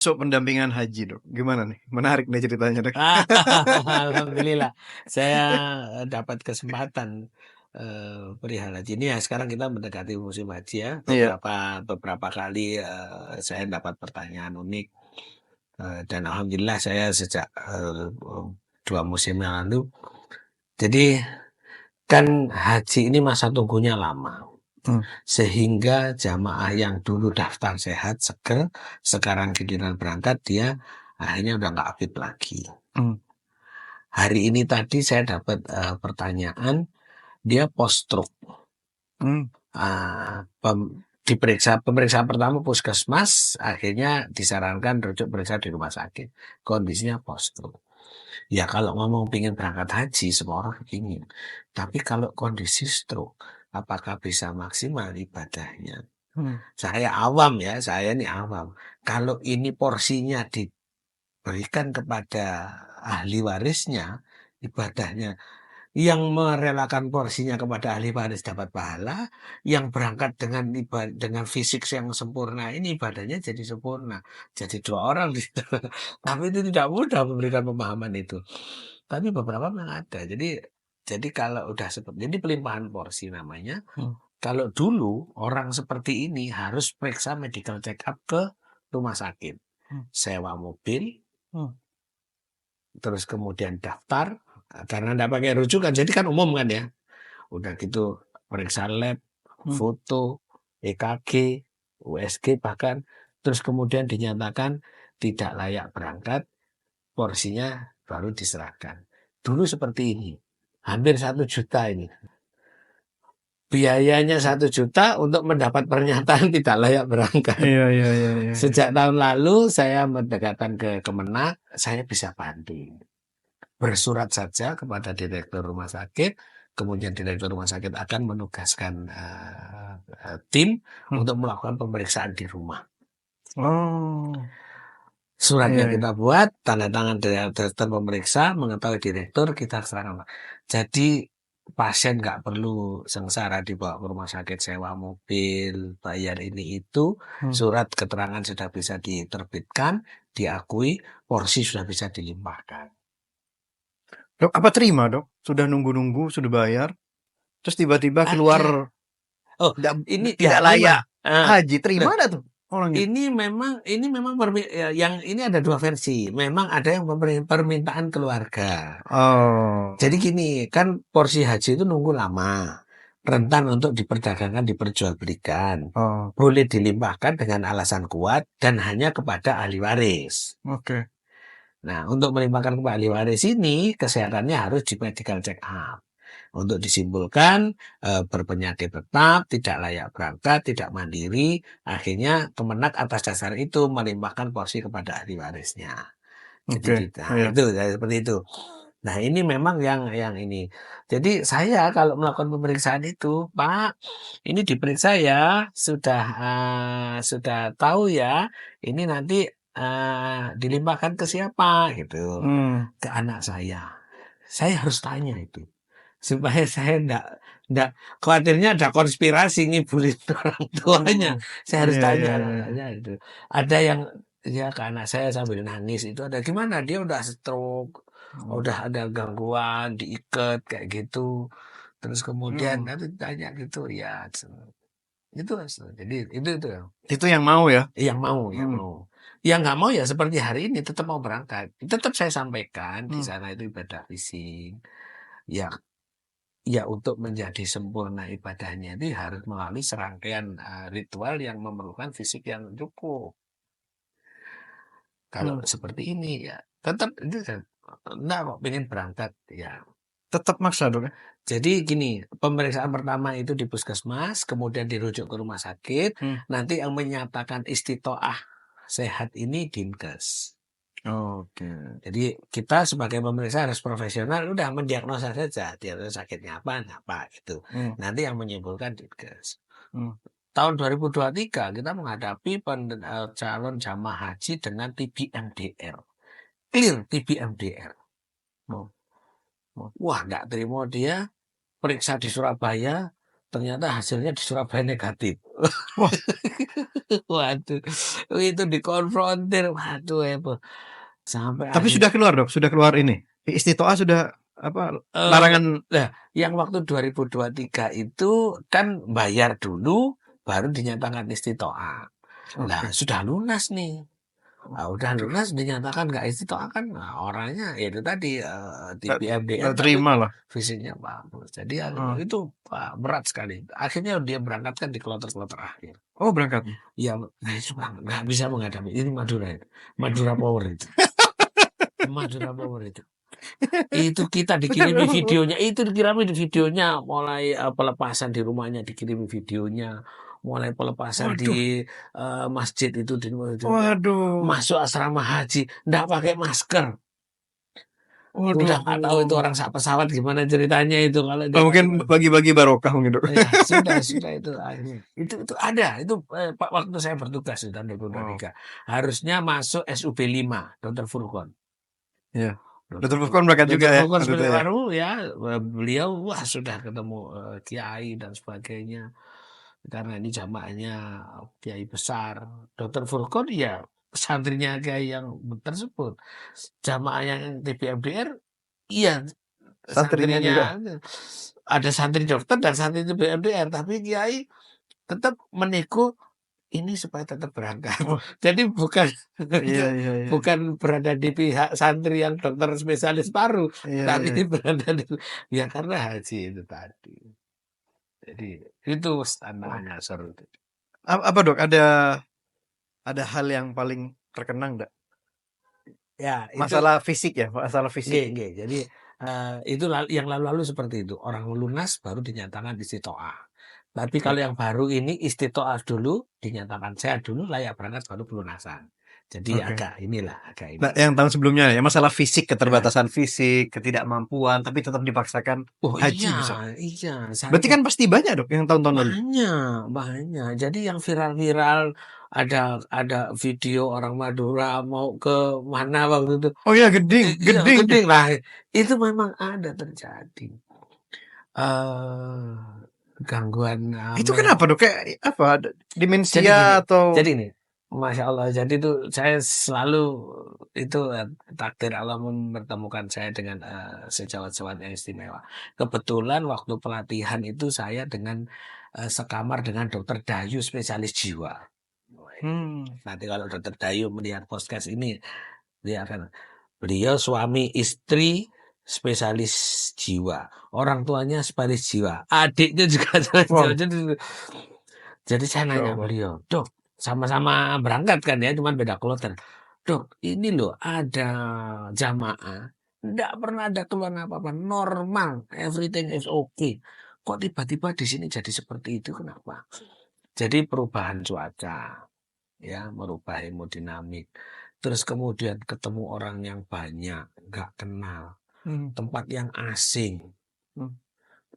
Pendampingan haji, Dok. Gimana nih? Menarik nih ceritanya, Dok. Alhamdulillah, saya dapat kesempatan perihal haji ini ya. Sekarang kita mendekati musim haji ya. Iya. Beberapa kali saya dapat pertanyaan unik dan alhamdulillah saya sejak 2 musim yang lalu. Jadi kan haji ini masa tunggunya lama. Sehingga jamaah yang dulu daftar sehat seger, sekarang giliran berangkat dia akhirnya udah nggak fit lagi. Hari ini tadi saya dapat pertanyaan, dia post stroke. Pemeriksaan pertama puskesmas, akhirnya disarankan rujuk periksa di rumah sakit. Kondisinya post stroke. Ya kalau ngomong pingin berangkat haji, semua orang ingin. Tapi kalau kondisi stroke, apakah bisa maksimal ibadahnya? Saya awam ya, saya ini awam. Kalau ini porsinya diberikan kepada ahli warisnya, ibadahnya, yang merelakan porsinya kepada ahli waris dapat pahala, yang berangkat dengan fisik yang sempurna ini ibadahnya jadi sempurna, jadi 2 orang. Tapi itu tidak mudah memberikan pemahaman itu. Tapi beberapa memang ada. Jadi kalau udah seperti ini pelimpahan porsi namanya. Kalau dulu orang seperti ini harus periksa medical check up ke rumah sakit, sewa mobil, terus kemudian daftar, karena tidak pakai rujukan, jadi kan umum kan ya. Udah gitu periksa lab, foto, EKG, USG bahkan, terus kemudian dinyatakan tidak layak berangkat, porsinya baru diserahkan. Dulu seperti ini, hampir 1 juta ini. Biayanya 1 juta untuk mendapat pernyataan tidak layak berangkat. Iya. Sejak tahun lalu saya mendekatkan ke Kemenak, saya bisa bantu. Bersurat saja kepada direktur rumah sakit, kemudian direktur rumah sakit akan menugaskan tim untuk melakukan pemeriksaan di rumah. Suratnya kita buat, tanda tangan direktur pemeriksa, mengetahui direktur, kita serahkan. Jadi pasien nggak perlu sengsara dibawa ke rumah sakit, sewa mobil, bayar ini itu, surat keterangan sudah bisa diterbitkan, diakui, porsi sudah bisa dilimpahkan. Dok, apa terima, Dok? Sudah nunggu-nunggu, sudah bayar, terus tiba-tiba keluar ini tidak ya, layak haji, terima Nah, ada tuh orangnya? ini memang yang ini ada 2 versi. Memang ada yang permintaan keluarga. Jadi gini, kan porsi haji itu nunggu lama, rentan untuk diperdagangkan, diperjualbelikan, boleh dilimpahkan dengan alasan kuat dan hanya kepada ahli waris. Nah, untuk melimpahkan kepada ahli waris ini, kesehatannya harus di medical check up. Untuk disimpulkan berpenyakit tetap, tidak layak berangkat, tidak mandiri, akhirnya Kemenak atas dasar itu melimpahkan porsi kepada ahli warisnya. Jadi itu seperti itu. Nah, ini memang yang ini. Jadi saya kalau melakukan pemeriksaan itu, Pak, ini diperiksa ya, sudah tahu ya, ini nanti dilimpahkan ke siapa gitu, ke anak saya. Saya harus tanya itu supaya saya enggak khawatirnya ada konspirasi ngibulin orang tuanya. Saya harus tanya anak-anaknya itu. Ada yang ya ke anak saya sambil nangis itu, ada gimana dia udah stroke, udah ada gangguan, diikat kayak gitu. Terus kemudian nanti tanya gitu ya. Itu jadi itu yang mau ya? Yang mau. Yang nggak mau ya seperti hari ini tetap mau berangkat. Tetap saya sampaikan di sana itu ibadah fisik. Ya untuk menjadi sempurna ibadahnya itu harus melalui serangkaian ritual yang memerlukan fisik yang cukup. Kalau seperti ini ya tetap itu enggak kok pengen berangkat ya. Tetap maksa, Dok ya? Jadi gini, pemeriksaan pertama itu di puskesmas, kemudian dirujuk ke rumah sakit, nanti yang menyatakan istitoah sehat ini Dinkes. Jadi kita sebagai pemeriksa harus profesional, udah mendiagnosa saja dia sakitnya apa gitu. Nanti yang menyimpulkan Dinkes. Tahun 2023 kita menghadapi calon jamaah haji dengan TB MDR. Clear TB MDR. Wah, nggak terima dia periksa di Surabaya, ternyata hasilnya di Surabaya negatif. Wah, Waduh, itu dikonfrontir, waduh heboh. Sampai tapi akhir sudah keluar, Dok? Sudah keluar ini? Istitoah sudah apa eee, larangan nah, yang waktu 2023 itu kan bayar dulu, baru dinyatakan istitoah. Lah, oke. sudah lunas nih. Nah, udah Aduh, lunas dinyatakan nggak istitoah kan, nah, orangnya ya itu tadi, nggak TP MDR nggak tapi terima lah. fisiknya bagus. Jadi ya Heeh. itu, berat sekali. Akhirnya dia berangkatkan di kloter-kloter akhir. Oh, berangkat? Ya, nah itu nggak bisa menghadapi. Ini Madura itu. Madura Power itu. Madura Power itu. Itu kita dikirimi videonya. Itu dikirimi di videonya. Mulai pelepasan di rumahnya dikirimi videonya. Mulai pelepasan Waduh, di masjid itu. waduh, Masuk asrama haji. Nggak pakai masker. Udah nggak tahu itu waduh. orang sak pesawat gimana ceritanya itu. Kalau dia Oh, pakai mungkin masker. bagi-bagi barokah mungkin, Dok. Ya, sudah itu akhirnya. Itu ada, itu waktu saya bertugas di tahun Wow. 2023. Harusnya masuk SUB 5, Dr. Furqon. Iya. Dr. Dokter Furqon berangkat juga Dr. ya Furqon waktu itu seperti ya? baru ya, beliau wah sudah ketemu kiai dan sebagainya. Karena ini jamaahnya kiai besar. Dr. Furqon ya santrinya kiai yang tersebut. Jamaah yang TBMDR iya Santrinya santrinya juga? ada santri dokter dan santri TBMDR tapi kiai tetap menego ini supaya tetap berangkat. Wah, Jadi bukan iya iya iya. bukan berada di pihak santri yang dokter spesialis paru, Iya tapi iya. berada di ya karena haji itu tadi. Jadi itu Wah. tantangannya seru itu. Apa, Dok, ada hal yang paling terkenang nggak? Ya itu Masalah fisik ya, masalah fisik. nggih nggih. Jadi, itu yang lalu-lalu seperti itu, orang lunas baru dinyatakan istitoah. Tapi Ya, kalau yang baru ini istitoah dulu, dinyatakan sehat dulu, layak berangkat baru pelunasan. Jadi oke. agak inilah, agak Nah, ini. yang tahun sebelumnya ya, masalah fisik, Ya. keterbatasan fisik, ketidakmampuan, tapi tetap dipaksakan Oh haji iya bisa. iya, Berarti sampai kan pasti banyak, Dok, yang tahun-tahun lalu? banyak banyak. Jadi yang viral-viral, ada video orang Madura mau ke mana waktu itu, Oh iya, Geding, iya Geding. Geding. Nah, itu memang ada terjadi. Eee, gangguan, Itu kenapa, Dok? Kayak apa? jadi gini Demensia atau jadi nih, Masya Allah, jadi tuh saya selalu itu, takdir Allah mempertemukan saya dengan, sejawat-sejawat yang istimewa. Kebetulan waktu pelatihan itu saya dengan, sekamar dengan Dokter Dayu spesialis jiwa. Wah ini, hmm, nanti kalau Dokter Dayu melihat podcast ini, dia akan beliau suami istri spesialis jiwa, orang tuanya spesialis jiwa, adiknya juga spesialis jiwa. wow, Jadi saya ya nanya Allah. beliau, "Dok, sama-sama berangkat kan ya, cuman beda kloter. Dok, ini loh ada jamaah, nggak pernah ada keluhan apa-apa, normal, everything is okay. Kok tiba-tiba di sini jadi seperti itu, kenapa?" Jadi perubahan cuaca, ya, merubah hemodinamik. Terus kemudian ketemu orang yang banyak, nggak kenal, Hmm, tempat yang asing. hmm,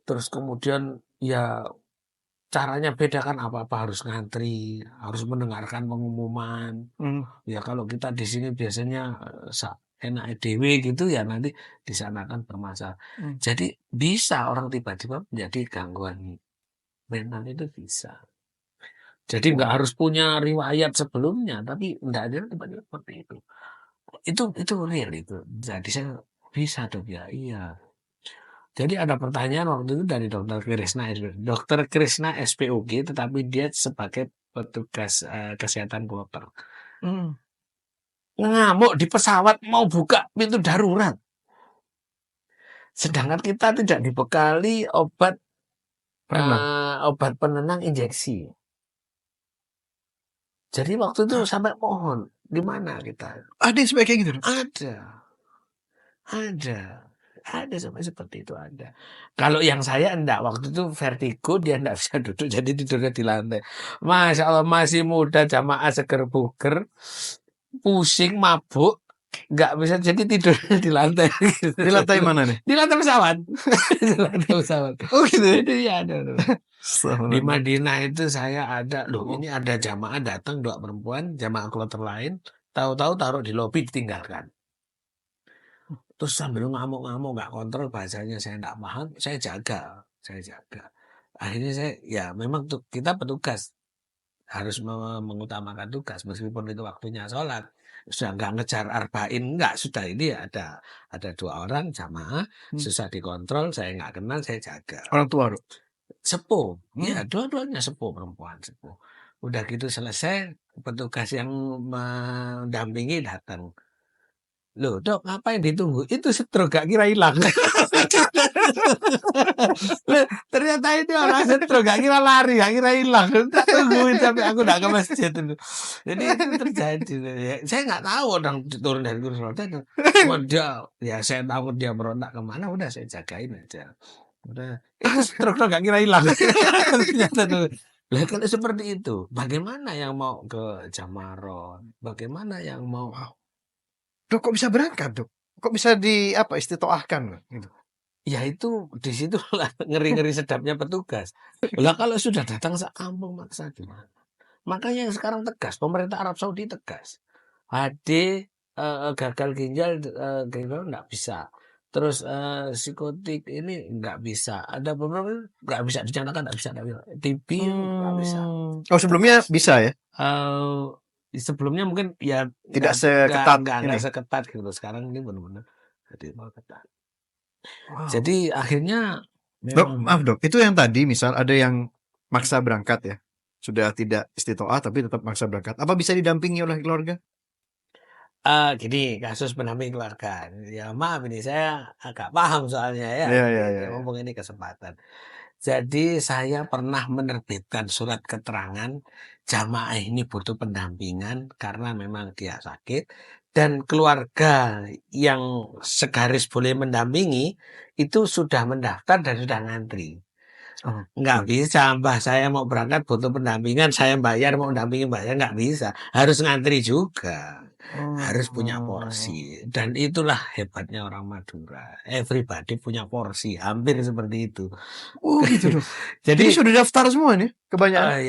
Terus kemudian ya caranya beda kan apa-apa harus ngantri, harus mendengarkan pengumuman. hmm, Ya kalau kita di sini biasanya enake dhewe gitu ya nanti di sana kan bermasalah. hmm. Jadi bisa orang tiba-tiba menjadi gangguan mental itu bisa. Jadi nggak Wah, harus punya riwayat sebelumnya, tapi nggak ada tiba-tiba seperti itu. Itu real itu. Jadi saya bisa dok ya, iya. Jadi ada pertanyaan waktu itu dari Dokter Krisna SPOG, tetapi dia sebagai petugas kesehatan kloter. hmm, Ngamuk di pesawat mau buka pintu darurat. aduh, Sedangkan kita tidak dibekali pernah. obat penenang injeksi. Jadi waktu itu Hah? sampai mohon, di mana kita? Ada yang sampai kayak gitu, Dok? Ada, ada. Ada sampai seperti itu ada. Kalau yang saya enggak, waktu itu vertigo dia enggak bisa duduk jadi tidurnya di lantai. Masya Allah masih muda jamaah seger buger, pusing mabuk, nggak bisa jadi tidurnya di lantai. Di lantai mana nih? Di lantai pesawat, di lantai pesawat. Oh gitu ya? Itu ya ada. Di Astagfirullah. Madinah itu saya ada loh ini ada jamaah datang dua perempuan jamaah kloter lain, tahu-tahu taruh di lobi ditinggalkan. Terus sambil ngamuk-ngamuk nggak kontrol bahasanya saya nggak paham, saya jaga. Akhirnya ya memang kita petugas harus mengutamakan tugas meskipun itu waktunya sholat. Sudah nggak ngejar arba'in, enggak, sudah ini ada 2 orang jamaah, susah dikontrol, saya nggak kenal, saya jaga. Orang tua, Dok? Sepuh, ya dua-duanya sepuh, perempuan sepuh. Udah gitu selesai, petugas yang mendampingi datang. Loh, Dok, ngapain ditunggu? Itu stroke, gak kira hilang. Loh, ternyata ini orang stroke, gak kira lari, gak kira hilang. Tak tungguin sampai aku gak ke masjid itu. Jadi itu terjadi. Saya nggak tahu orang turun dari kursi roda. Cuma dia, ya saya tahu dia berontak kemana, udah saya jagain aja. Udah, itu stroke gak kira hilang. Ternyata tuh. Lah kalau seperti itu, bagaimana yang mau ke Jamaron? Bagaimana yang mau Dok, kok bisa berangkat, Dok? Kok bisa istitoahkan gitu? Ya itu di situlah ngeri-ngeri sedapnya petugas. Lah kalau sudah datang sekampung maksa gimana? Makanya yang sekarang tegas, pemerintah Arab Saudi tegas. HD gagal ginjal nggak bisa. Terus psikotik ini nggak bisa. Ada beberapa nggak bisa dinyatakan nggak bisa. TB nggak bisa. Oh, sebelumnya bisa ya? Sebelumnya mungkin ya Tidak seketat ini. nggak seketat gitu. Sekarang ini benar-benar jadi mau ketat. Wow. Jadi akhirnya Dok, maaf Dok, itu yang tadi misal ada yang maksa berangkat ya, sudah tidak istitoah tapi tetap maksa berangkat. Apa bisa didampingi oleh keluarga? Gini, kasus pendamping keluarga. Ya maaf ini saya agak paham soalnya ya. Iya. Ngomong ini kesempatan. Jadi saya pernah menerbitkan surat keterangan jamaah ini butuh pendampingan karena memang dia sakit dan keluarga yang segaris boleh mendampingi itu sudah mendaftar dan sudah ngantri. Nggak bisa, Mbah saya mau berangkat butuh pendampingan, saya bayar mau mendampingi Mbah, nggak bisa. Harus ngantri juga. Harus punya porsi. Dan itulah hebatnya orang Madura. Everybody punya porsi, hampir seperti itu. Oh gitu Dok. Jadi sudah daftar semua nih kebanyakan?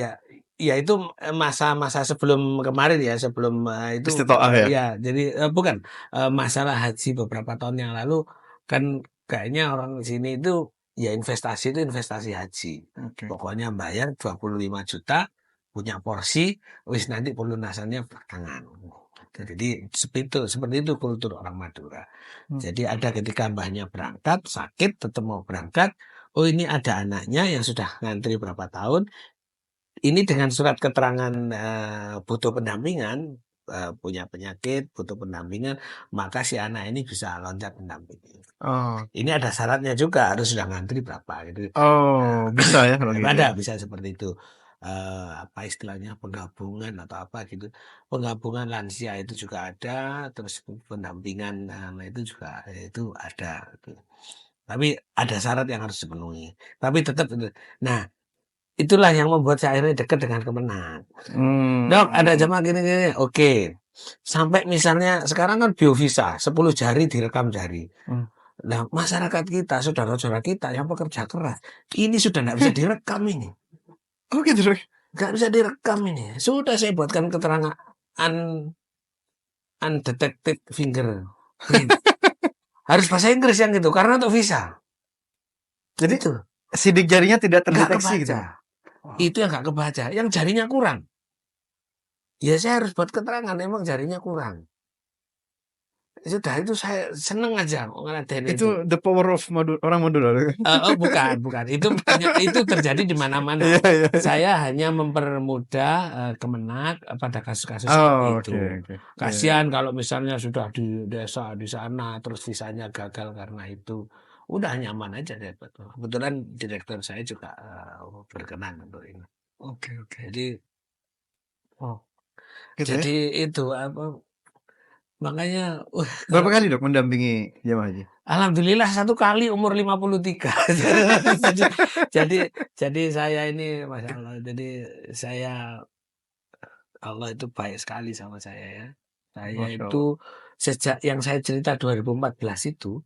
ya itu masa-masa sebelum kemarin ya, sebelum itu Istitoah ya? jadi bukan masalah haji beberapa tahun yang lalu kan kayaknya orang di sini itu ya investasi itu investasi haji. Pokoknya bayar 25 juta, punya porsi, wis nanti pelunasannya belakangan. Jadi seperti itu kultur orang Madura. Jadi ada ketika mbahnya berangkat, sakit, tetap mau berangkat. Oh ini ada anaknya yang sudah ngantri berapa tahun. Ini dengan surat keterangan butuh pendampingan, punya penyakit, butuh pendampingan, maka si anak ini bisa loncat pendampingan. Ini ada syaratnya juga, harus sudah ngantri berapa gitu. Bisa ya kalau gitu. Ada bisa seperti itu. Apa istilahnya penggabungan atau apa gitu. Penggabungan lansia itu juga ada, terus pendampingan itu juga itu ada. Gitu. Tapi ada syarat yang harus dipenuhi. Tapi tetap itu. Nah, itulah yang membuat saya akhirnya dekat dengan Kemenang. Dok, ada jamaah gini-gini. Oke. Sampai misalnya sekarang kan biovisa, 10 jari direkam jari. Nah, masyarakat kita, saudara-saudara kita yang pekerja keras, ini sudah tidak bisa direkam ini. Oh gitu Dok. Nggak bisa direkam ini. Sudah saya buatkan keterangan undetected finger. Harus bahasa Inggris yang gitu, karena untuk visa. Jadi itu sidik jarinya tidak terdeteksi gitu. Itu yang nggak kebaca, yang jarinya kurang. Ya saya harus buat keterangan, emang jarinya kurang. Sudah itu saya seneng aja ngeladen itu. Itu the power of orang Madura. Bukan. Itu terjadi di mana-mana. Saya hanya mempermudah Kemenak pada kasus-kasus seperti itu. Kasihan kalau misalnya sudah di desa di sana terus visanya gagal karena itu. Udah nyaman aja deh. Kebetulan direktur saya juga berkenan untuk ini. Oke. Jadi itu apa? Makanya berapa kali Dok mendampingi jamaah haji? Alhamdulillah 1 kali umur 53. jadi saya ini Masya Allah. Jadi saya Allah itu baik sekali sama saya ya. Saya itu sejak yang saya cerita 2014 itu,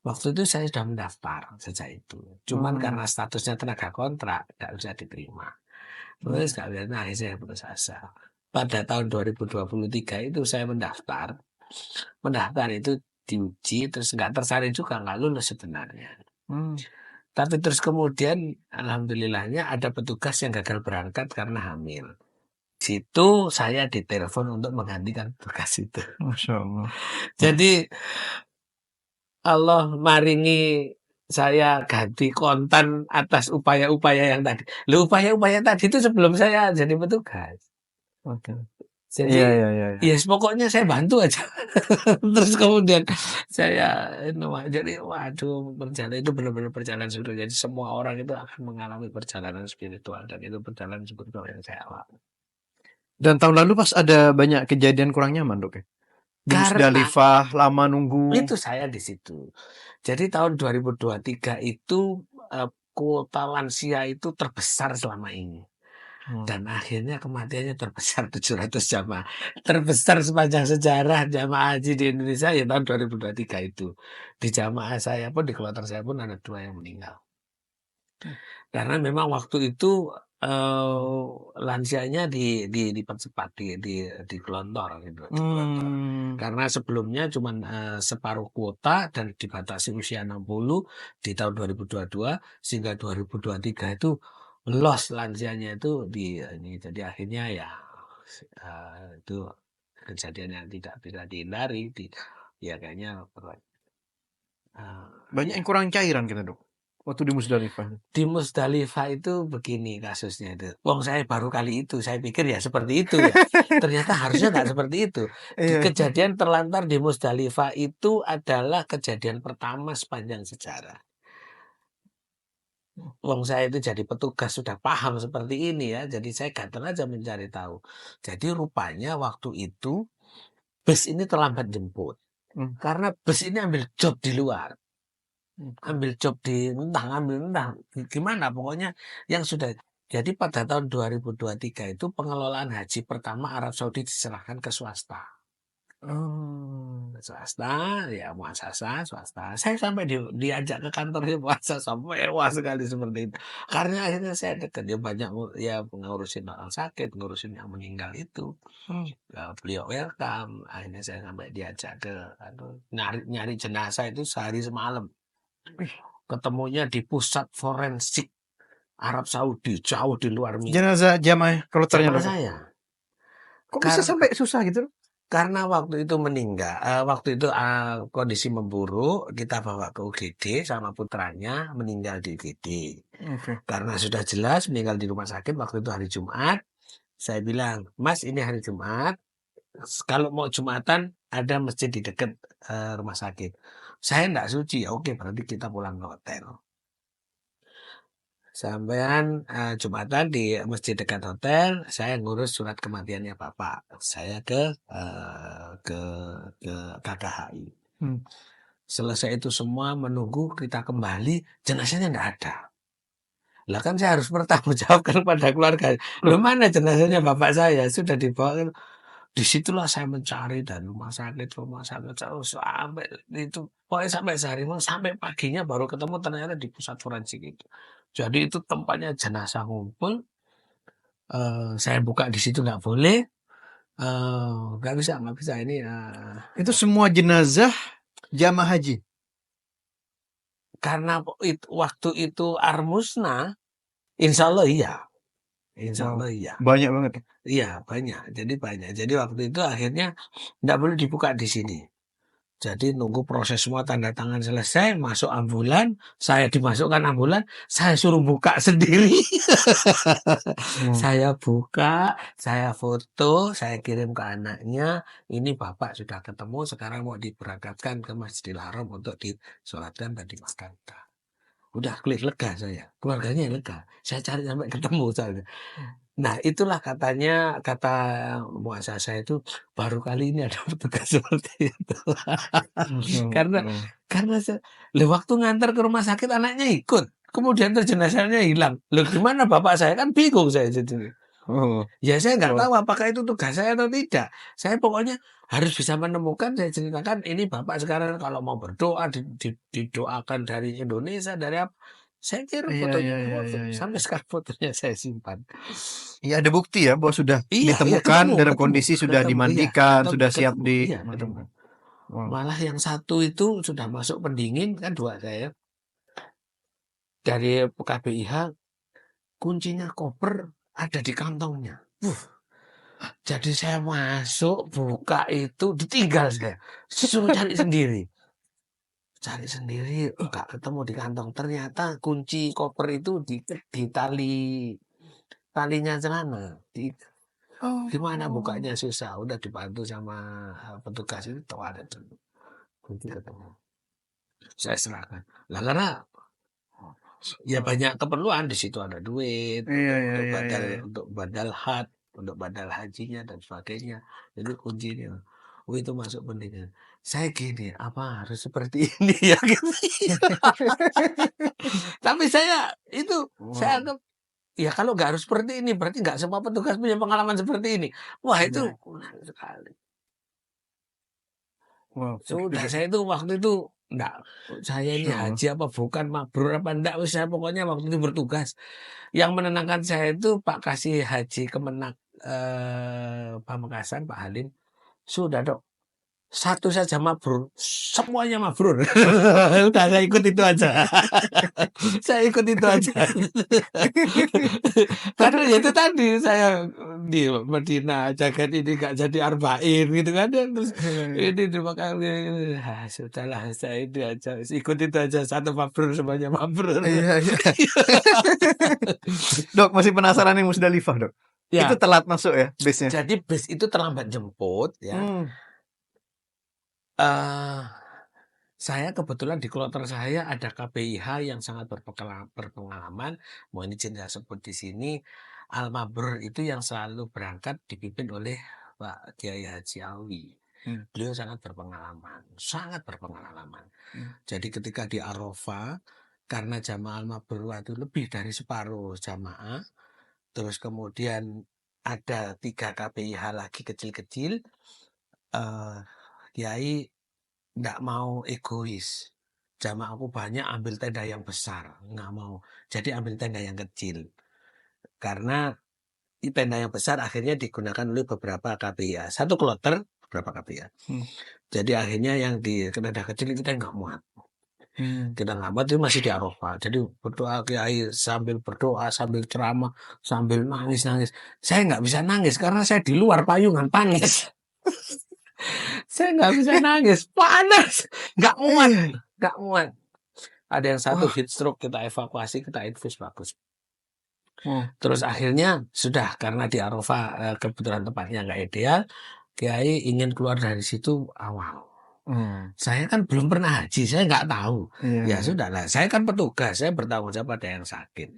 waktu itu saya sudah mendaftar sejak itu. Cuman karena statusnya tenaga kontrak nggak bisa diterima. Terus akhirnya saya putus asa. Pada tahun 2023 itu saya mendaftar itu diuji terus nggak tersaring juga, nggak lulus sebenarnya. Tapi terus kemudian alhamdulillahnya ada petugas yang gagal berangkat karena hamil. Situ saya ditelepon untuk menggantikan tugas itu. Masya Allah. Jadi Allah maringi saya ganti kontan atas upaya-upaya yang tadi. Loh, upaya-upaya tadi itu sebelum saya jadi petugas. Oke. Jadi Iya, iya, iya. ya pokoknya saya bantu aja. Terus kemudian saya jadi waduh, perjalanan itu benar-benar perjalanan spiritual. Jadi semua orang itu akan mengalami perjalanan spiritual dan itu perjalanan spiritual yang saya alami. Dan tahun lalu pas ada banyak kejadian kurang nyaman, Dok ya? Di Karena Musdalifah, lama nunggu. itu saya di situ. Jadi tahun 2023 itu kuota lansia itu terbesar selama ini. Dan akhirnya kematiannya terbesar 700 jamaah. Terbesar sepanjang sejarah jamaah haji di Indonesia ya tahun 2023 itu. Di jamaah saya pun, di kloter saya pun ada 2 yang meninggal. Karena memang waktu itu lansianya dipercepat, digelontor gitu. Digelontor. Karena sebelumnya cuma separuh kuota dan dibatasi usia 60 di tahun 2022 sehingga 2023 itu loss lansianya itu ini. Jadi akhirnya ya itu kejadian yang tidak bisa dihindari. Ya kayaknya Banyak yang kurang cairan kita, Dok. Waktu di Musdalifah. Di Musdalifah itu begini kasusnya itu. Wong saya baru kali itu, saya pikir ya seperti itu ya. Ternyata harusnya nggak seperti itu. Kejadian terlantar di Musdalifah itu adalah kejadian pertama sepanjang sejarah. Wong saya itu jadi petugas sudah paham seperti ini ya. Jadi saya gatel aja mencari tahu. Jadi rupanya waktu itu bus ini terlambat jemput. Karena bus ini ambil job di luar. Ambil job entah gimana pokoknya yang sudah. Jadi pada tahun 2023 itu pengelolaan haji pertama Arab Saudi diserahkan ke swasta. Swasta, ya muasasah swasta. Saya sampai diajak ke kantornya muasasah, mewah sekali seperti itu. Karena akhirnya saya dekat, dia banyak ya ngurusin orang sakit, ngurusin yang meninggal itu. Beliau welcome. Akhirnya saya sampai diajak ke nyari jenazah itu sehari semalam. Ketemunya di pusat forensik Arab Saudi, jauh di luar Mina. Jenazah jamaah kloternya saya. Kok bisa sampai susah gitu? Karena waktu itu meninggal, waktu itu kondisi memburuk, kita bawa ke UGD sama putranya meninggal di UGD. Karena sudah jelas meninggal di rumah sakit waktu itu hari Jumat. Saya bilang, Mas ini hari Jumat, kalau mau Jumatan ada masjid di dekat rumah sakit. Saya enggak suci, oke berarti kita pulang ke hotel. Sampean Jumatan di masjid dekat hotel, saya ngurus surat kematiannya Bapak. Saya ke KKHI. Selesai itu semua menunggu kita kembali, jenazahnya enggak ada. Lah kan saya harus bertanggungjawabkan pada keluarga. Loh mana jenazahnya Bapak saya? Sudah dibawa. Disitulah saya mencari dan rumah sakit sampai itu pokoknya sampai sehari sampai paginya baru ketemu ternyata di pusat forensik itu. Jadi itu tempatnya jenazah ngumpul. Saya buka di situ nggak boleh, nggak bisa ini. Itu semua jenazah jamaah haji. Karena waktu itu Armusna, insya Allah iya. Insya Allah iya. Banyak banget. Iya banyak. Jadi banyak. Jadi waktu itu akhirnya nggak boleh dibuka di sini. Jadi nunggu proses semua tanda tangan selesai, masuk ambulan, saya dimasukkan ambulan, saya suruh buka sendiri. Saya buka, saya foto, saya kirim ke anaknya. Ini Bapak sudah ketemu, sekarang mau diberangkatkan ke Masjidil Haram untuk disolatkan dan dimakamkan. Udah klik lega saya, keluarganya lega. Saya cari sampai ketemu saya. Nah itulah kata muasasah itu baru kali ini ada petugas seperti itu. karena waktu ngantar ke rumah sakit anaknya ikut, kemudian jenazahnya hilang. Loh gimana Bapak saya, kan bingung saya jadi. Ya saya nggak tahu apakah itu tugas saya atau tidak. Saya pokoknya harus bisa menemukan. Saya ceritakan ini Bapak sekarang kalau mau berdoa didoakan dari Indonesia, dari apa. Saya kirim fotonya, sampai sekarang fotonya saya simpan. Iya ada bukti ya bahwa sudah ditemukan dalam kondisi sudah dimandikan, sudah siap di. Malah yang satu itu sudah masuk pendingin kan 2 saya. dari KBIH kuncinya koper ada di kantongnya. Jadi saya masuk, buka itu, ditinggal saya. Suruh cari sendiri. Cari sendiri, nggak ketemu di kantong. Ternyata kunci koper itu di talinya celana. Gimana bukanya susah. Udah dibantu sama petugas itu, tahu ada kunci ketemu. Saya serahkan. Lah karena ya banyak keperluan di situ, ada duit untuk badal had, untuk badal hajinya dan sebagainya. Jadi kuncinya. Itu masuk pendidikan. Saya gini, apa harus seperti ini ya? Tapi saya anggap ya kalau nggak harus seperti ini, berarti nggak semua petugas punya pengalaman seperti ini. Wah itu kurang sekali. Sudah saya itu waktu itu enggak, saya ini haji apa bukan, mabrur apa enggak, saya pokoknya waktu itu bertugas. Yang menenangkan saya itu Pak Kasih Haji Kemenak Pamekasan, Pak Halim. Sudah dok, satu saja mabrur, semuanya mabrur. Udah saya ikut itu aja. Saya ikut itu aja. Karena itu tadi saya di Medina jagat ini gak jadi arba'in gitu kan. Terus ini terima kasih. Sudahlah saya itu aja. Ikut itu aja, satu mabrur semuanya mabrur. Iya. Dok, masih penasaran yang Musdalifah, Dok? Ya. Itu telat masuk ya base-nya? Jadi base itu terlambat jemput ya. Saya kebetulan di kloter saya ada KBIH yang sangat berpengalaman. Mohon izin saya sebut di sini, Al-Mabrur itu yang selalu berangkat dipimpin oleh Pak Kiai Haji Alwi. Beliau sangat berpengalaman. Jadi ketika di Arafah, karena jamaah Al-Mabrur itu lebih dari separuh jamaah, terus kemudian ada 3 KBIH lagi kecil-kecil, Kiai nggak mau egois. Jamaahku banyak, ambil tenda yang besar, nggak mau. Jadi ambil tenda yang kecil. Karena tenda yang besar akhirnya digunakan oleh beberapa KBIH. Satu kloter beberapa KBIH. Jadi akhirnya yang di tenda kecil itu kita nggak muat. Kita nggak muat itu masih di Arafah. Jadi berdoa Kiai sambil berdoa, sambil ceramah, sambil nangis. Saya nggak bisa nangis karena saya di luar payungan panas. Saya nggak bisa nangis, panas, nggak muat. Ada yang satu heat stroke, kita evakuasi, kita infus bagus. Terus akhirnya sudah, karena di Arafah kebetulan tempatnya nggak ideal, Kiai ingin keluar dari situ awal. Saya kan belum pernah haji, saya nggak tahu. Ya sudahlah, saya kan petugas, saya bertanggung jawab pada yang sakit.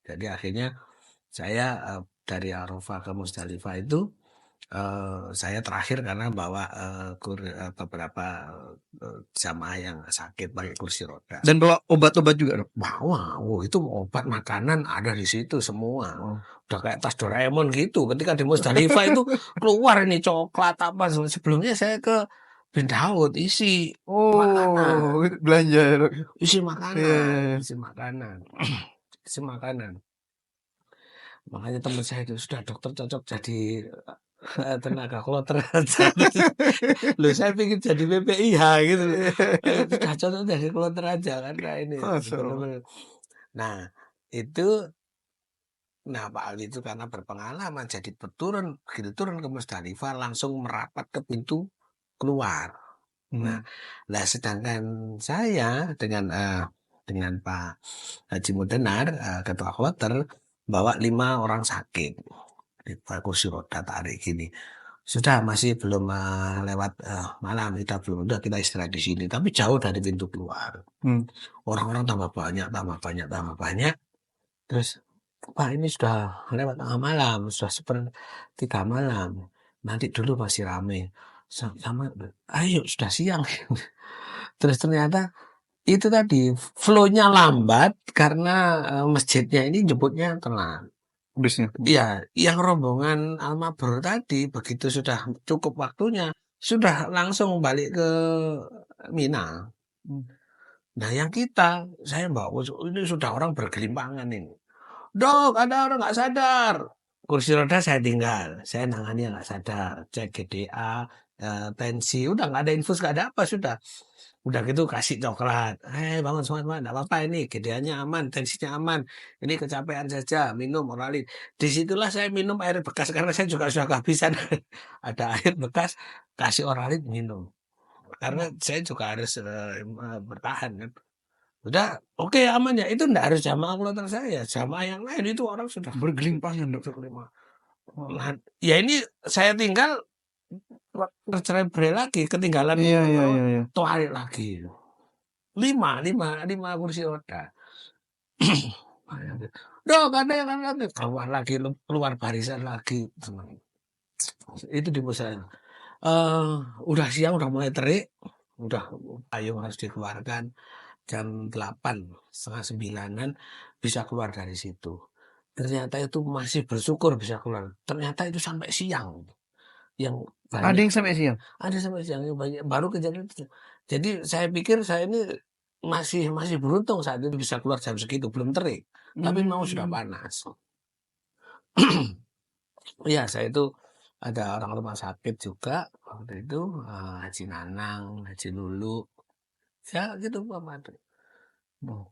Jadi akhirnya saya dari Arafah ke Musdalifah itu saya terakhir karena bawa beberapa jamaah yang sakit pakai kursi roda. Dan bawa obat-obat juga, Dok? Bawa, itu obat, makanan ada di situ semua. Udah kayak tas Doraemon gitu. Ketika di Musdalifah itu keluar ini coklat apa. Sebelumnya saya ke Bin Daud isi makanan. Belanja, Dok. Isi makanan. Makanya teman saya itu sudah dokter cocok jadi tenaga kloter aja. Loh saya pengen jadi PPIH gitu. Sudah cocok jadi kloter aja karena ini. Nah itu, Pak Ali itu karena berpengalaman jadi turun ke Musdalifah langsung merapat ke pintu keluar. Nah sedangkan saya dengan Pak Haji Mudenar ketua kloter bawa 5 orang sakit di kursi roda tarik gini. Sudah masih belum lewat malam, kita istirahat di sini, tapi jauh dari pintu keluar. Orang-orang tambah banyak. Terus Pak ini sudah lewat tengah malam, sudah 1/3 malam. Nanti dulu masih rame. Sama ayo sudah siang. Terus ternyata itu tadi flow-nya lambat karena masjidnya ini jemputnya telat. Iya, yang rombongan Al-Mabrur tadi begitu sudah cukup waktunya, sudah langsung balik ke Mina. Nah yang saya bawa ini sudah orang bergelimpangan ini. Dok, ada orang nggak sadar. Kursi roda saya tinggal, saya nangani nggak sadar, cek GDA, tensi, udah nggak ada infus, nggak ada apa, sudah. Udah gitu kasih coklat, bangun semangat, nggak apa-apa ini, gedeannya aman, tensinya aman, ini kecapean saja, minum Oralin. Disitulah saya minum air bekas karena saya juga sudah kehabisan. Ada air bekas, kasih Oralin minum. Karena saya juga harus bertahan kan. Udah, oke aman ya. Itu enggak harus jamaah kloter saya, jamaah yang lain itu orang sudah Bergelimpangan, Dok. Nah, ya ini saya tinggal tercerai lagi, ketinggalan Iya, iya, iya, iya. toilet lagi. 5 kursi roda. Dok, ada yang keluar lagi, keluar barisan lagi. Itu di saya. Udah siang, udah mulai terik, udah payung harus dikeluarkan. Jam 8, setengah 9-an bisa keluar dari situ. Ternyata itu masih bersyukur bisa keluar. Ternyata itu sampai siang. Yang Ada banyak yang sampai siang. ada sampai siang yang banyak baru kejadian itu. Jadi saya pikir saya ini masih beruntung saat itu bisa keluar jam segitu, belum terik. Tapi mau sudah panas. Iya, saya itu ada orang rumah sakit juga waktu itu, Haji Nanang, Haji Lulu. Ya gitu Pak Madu.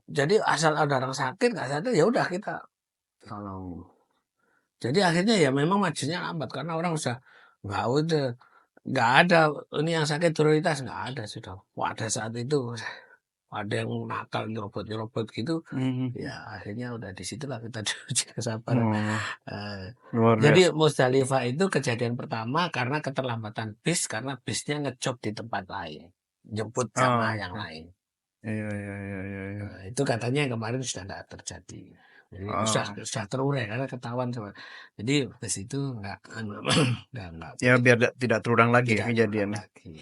Jadi asal ada orang sakit nggak sadar ya udah kita tolong. Jadi akhirnya ya memang majunya lambat karena orang sudah nggak ada ini yang sakit prioritas nggak ada sudah. Pada saat itu ada yang nakal nyerobot gitu, ya akhirnya udah disitulah kita diuji kesabaran. Jadi Musdalifah itu kejadian pertama karena keterlambatan bis karena bisnya ngejop di tempat lain, jemput jamaah yang lain. Iya. Nah, itu katanya yang kemarin sudah tidak terjadi. Jadi sudah terurai karena ketahuan sama. Jadi ke situ enggak ya biar tidak terulang lagi ya kejadiannya.